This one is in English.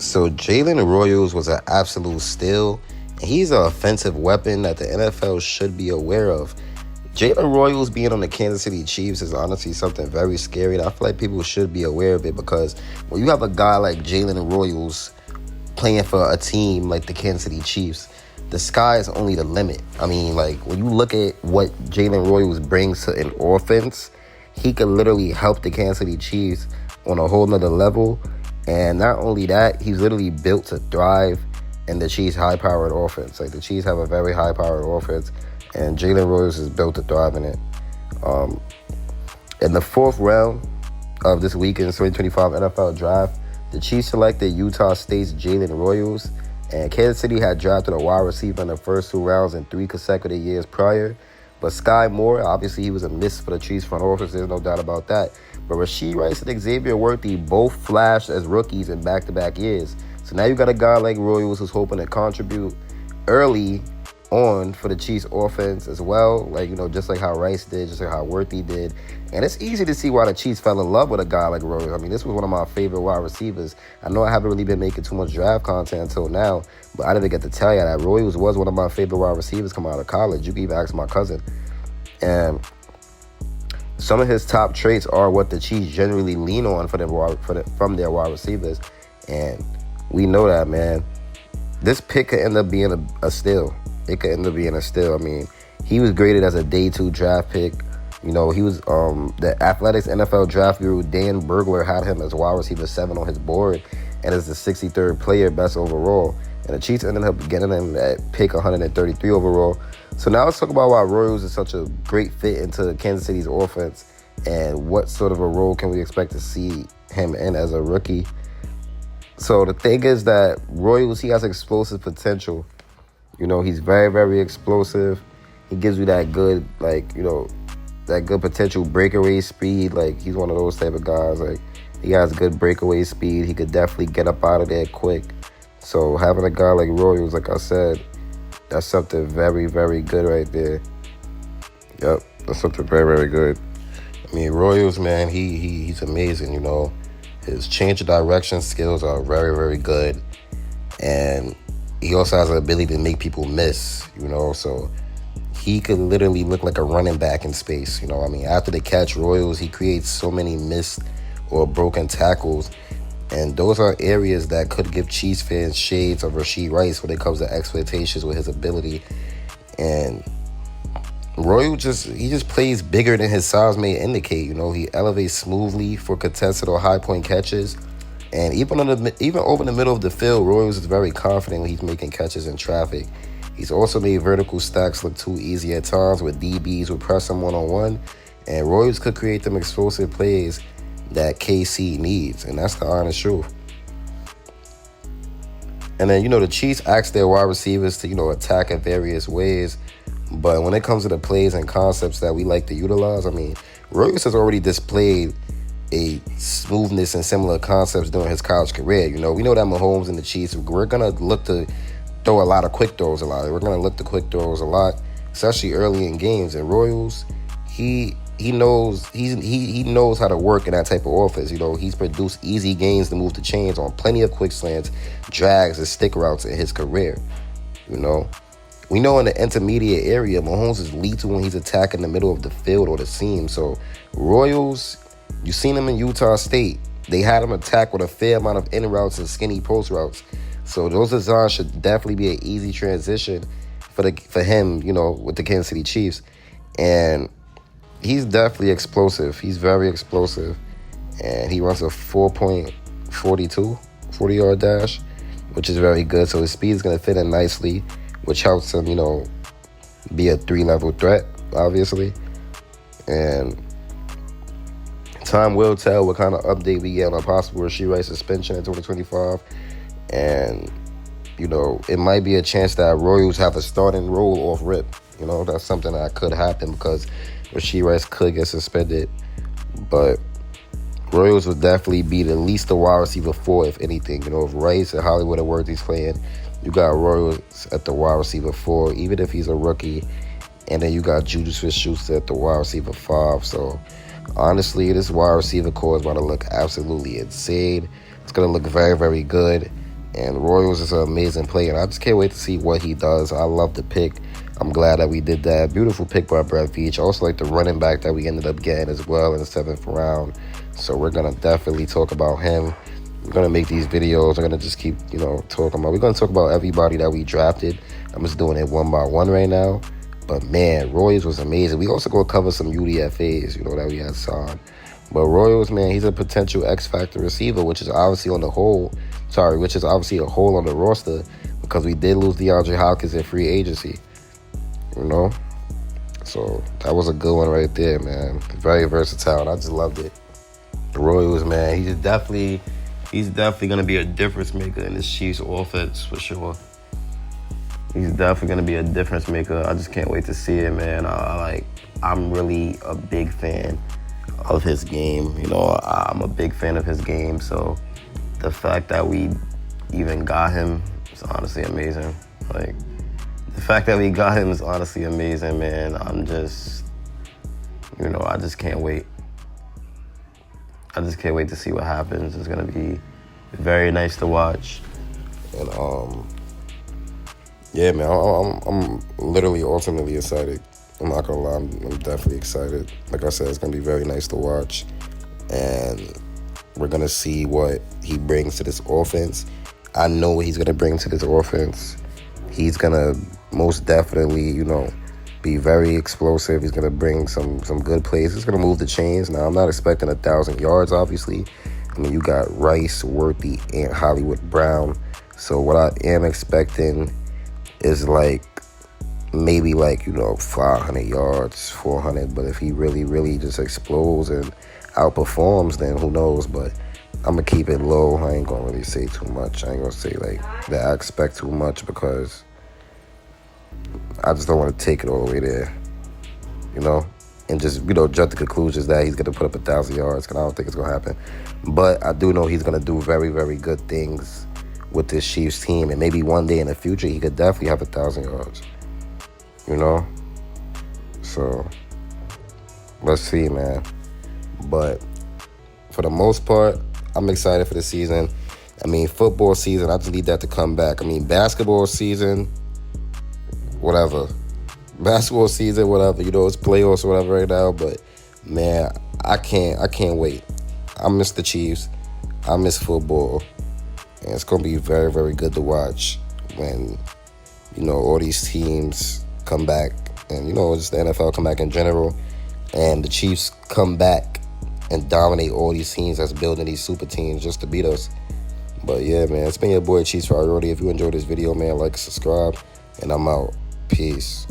So Jalen Royals was an absolute steal. And he's an offensive weapon that the NFL should be aware of. Jalen Royals being on the Kansas City Chiefs is honestly something very scary. And I feel like people should be aware of it because when you have a guy like Jalen Royals playing for a team like the Kansas City Chiefs, the sky is only the limit. I mean, like, when you look at what Jalen Royals brings to an offense, he could literally help the Kansas City Chiefs on a whole nother level. And not only that, he's literally built to thrive in the Chiefs' high-powered offense. Like, the Chiefs have a very high-powered offense, and Jalen Royals is built to thrive in it. In the fourth round of this weekend's 2025 NFL Draft, the Chiefs selected Utah State's Jalen Royals, and Kansas City had drafted a wide receiver in the first 2 rounds in 3 consecutive years prior. But Sky Moore, obviously he was a miss for the Chiefs front office, there's no doubt about that. But Rashee Rice and Xavier Worthy both flashed as rookies in back-to-back years. So now you got a guy like Royals who's hoping to contribute early on for the Chiefs offense as well. Like, you know, just like how Rice did, just like how Worthy did. And it's easy to see why the Chiefs fell in love with a guy like Royals. I mean, this was one of my favorite wide receivers. I know I haven't really been making too much draft content until now, but I didn't get to tell you that Royals was one of my favorite wide receivers coming out of college. You can even ask my cousin. And some of his top traits are what the Chiefs generally lean on from their wide receivers. And we know that, man. This pick could end up being a steal. It could end up being a steal. I mean, he was graded as a day 2 draft pick. You know, he was the Athletics NFL draft guru Dan Burglar had him as wide receiver 7 on his board and as the 63rd player best overall. And the Chiefs ended up getting him at pick 133 overall. So now let's talk about why Royals is such a great fit into Kansas City's offense and what sort of a role can we expect to see him in as a rookie. So the thing is that Royals, he has explosive potential. You know, he's very, very explosive. He gives you that good, like, you know, that good potential breakaway speed. Like, he's one of those type of guys. Like, he has good breakaway speed. He could definitely get up out of there quick. So having a guy like Royals, like I said, that's something very, very good right there. Yep, that's something very, very good. I mean, Royals, man, he's amazing, you know. His change of direction skills are very, very good. And he also has the ability to make people miss, you know. So he could literally look like a running back in space, you know. I mean, after the catch, Royals, he creates so many missed or broken tackles. And those are areas that could give Chiefs fans shades of Rashee Rice when it comes to expectations with his ability. And Royal he just plays bigger than his size may indicate. You know, he elevates smoothly for contested or high point catches. And even over the middle of the field, Royals is very confident when he's making catches in traffic. He's also made vertical stacks look too easy at times with DBs would press him one-on-one. And Royals could create them explosive plays that KC needs, and that's the honest truth. And then, you know, the Chiefs ask their wide receivers to, you know, attack in various ways. But when it comes to the plays and concepts that we like to utilize, I mean, Royals has already displayed a smoothness and similar concepts during his college career. You know, we know that Mahomes and the Chiefs, we're going to look to throw a lot of quick throws a lot. We're going to look to quick throws a lot, especially early in games. And Royals, he knows how to work in that type of offense. You know, he's produced easy gains to move the chains on plenty of quick slants, drags, and stick routes in his career. You know, we know in the intermediate area, Mahomes is lethal when he's attacking the middle of the field or the seam. So Royals, you've seen him in Utah State. They had him attack with a fair amount of in routes and skinny post routes. So those designs should definitely be an easy transition for him, you know, with the Kansas City Chiefs. And he's definitely explosive. He's very explosive. And he runs a 4.42 40-yard dash, which is very good. So his speed is going to fit in nicely, which helps him, you know, be a 3-level threat, obviously. And time will tell what kind of update we get on a possible Rashee Rice suspension in 2025. And, you know, it might be a chance that Royals have a starting role off rip. You know, that's something that could happen because Rashee Rice could get suspended. But Royals would definitely be at least the wide receiver 4, if anything. You know, if Rice and Hollywood and Worthy's playing, you got Royals at the wide receiver 4, even if he's a rookie. And then you got Juju Smith-Schuster at the wide receiver 5. So, honestly, this wide receiver core is about to look absolutely insane. It's going to look very, very good. And Royals is an amazing player. And I just can't wait to see what he does. I love the pick. I'm glad that we did that. Beautiful pick by Brett Veach. I also like the running back that we ended up getting as well in the 7th round. So we're going to definitely talk about him. We're going to make these videos. We're going to just keep, talking about. We're going to talk about everybody that we drafted. I'm just doing it one by one right now. But, man, Royals was amazing. We also going to cover some UDFAs, that we had signed. But Royals, man, he's a potential X-Factor receiver, which is obviously a hole on the roster because we did lose DeAndre Hopkins in free agency, So that was a good one right there, man. Very versatile, and I just loved it. The Royals, man, he's definitely going to be a difference maker in this Chiefs offense for sure. He's definitely going to be a difference maker. I just can't wait to see it, man. I'm really a big fan of his game. I'm a big fan of his game, so the fact that we even got him is honestly amazing. The fact that we got him is honestly amazing, man. I'm just, I just can't wait. I just can't wait to see what happens. It's going to be very nice to watch. And, yeah, man, I'm literally ultimately excited. I'm not going to lie, I'm definitely excited. Like I said, it's going to be very nice to watch. And we're going to see what he brings to this offense. I know what he's going to bring to this offense. He's going to most definitely, be very explosive. He's going to bring some good plays. He's going to move the chains. Now, I'm not expecting 1,000 yards, obviously. I mean, you got Rice, Worthy, and Hollywood Brown. So what I am expecting is maybe 500 yards, 400. But if he really, really just explodes and outperforms, then who knows? But I'm going to keep it low. I ain't going to really say too much. I ain't going to say that I expect too much because I just don't want to take it all the way there, and just, jump to conclusions that he's going to put up 1,000 yards, because I don't think it's going to happen. But I do know he's going to do very, very good things with this Chiefs team, and maybe one day in the future he could definitely have 1,000 yards, So let's see, man. But for the most part, I'm excited for the season. I mean, football season, I just need that to come back. I mean, basketball season, whatever. Basketball season, whatever. It's playoffs or whatever right now. But, man, I can't wait. I miss the Chiefs. I miss football. And it's going to be very, very good to watch when, all these teams come back. And, just the NFL come back in general. And the Chiefs come back and dominate all these teams that's building these super teams just to beat us. But, yeah, man, it's been your boy, Chiefs Priority. If you enjoyed this video, man, like, subscribe. And I'm out. Peace.